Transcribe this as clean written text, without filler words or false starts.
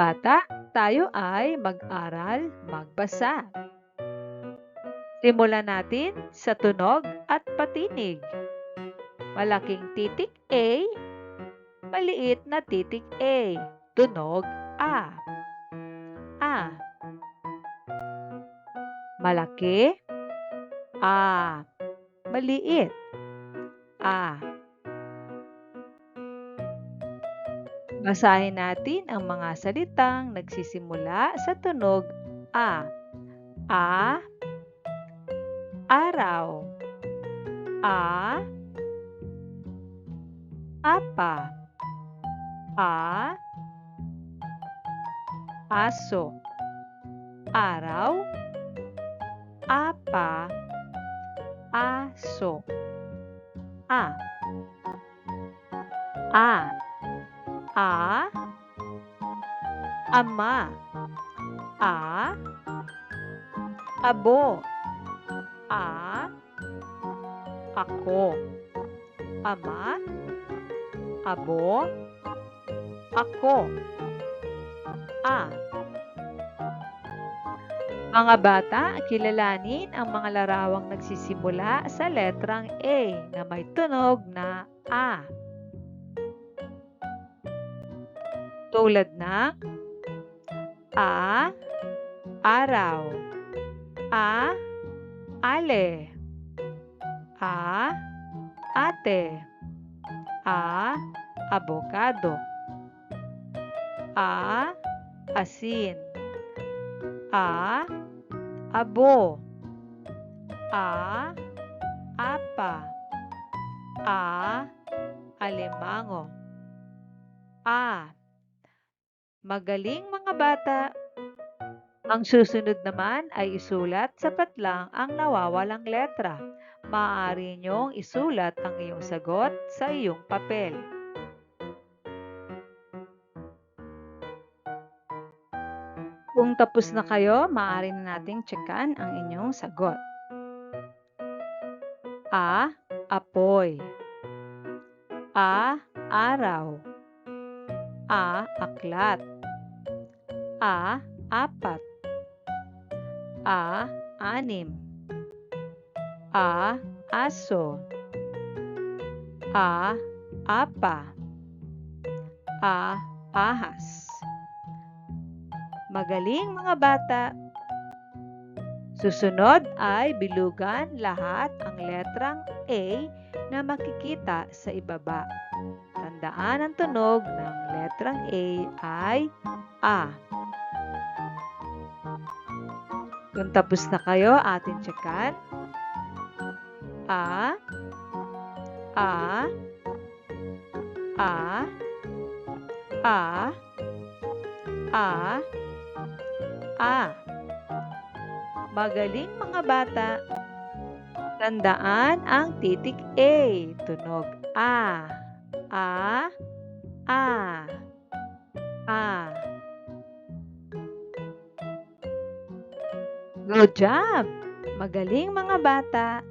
bata, tayo ay mag-aral magbasa. Simulan natin sa tunog at patinig. Malaking titik A, maliit na titik A. Tunog A. A. Malaki A. Maliit A. Basahin natin ang mga salitang nagsisimula sa tunog A. A. Araw. A. Apa. A. Aso. Araw. Apa. Aso. A. A. A. Ama. A. Abo. A. Ako. Ama. Abo. Ako. A. Mga bata, kilalanin ang mga larawang nagsisimula sa letrang A na may tunog na A. Tulad ng A. Araw. A. Ale. A. Ate. A. Abogado. A. Asin. A. Abo. A. Apa. A. Alimango. A. Magaling mga bata! Ang susunod naman ay isulat sapat lang ang nawawalang letra. Maaari niyong isulat ang iyong sagot sa iyong papel. Kung tapos na kayo, maaari na nating tsekan ang inyong sagot. A. Apoy. A. Araw. A. Aklat. A. Apat. A. Anim. A. Aso. A. Apa. A. Ahas. Magaling mga bata! Susunod ay bilugan lahat ang letrang A na makikita sa ibaba. Tandaan ang tunog ng letrang A ay A. Kung tapos na kayo, atin tsekan. A. A. A. A. A. A. Magaling mga bata! Tandaan ang titik A. Tunog A. A. A. A. Good job! Magaling mga bata!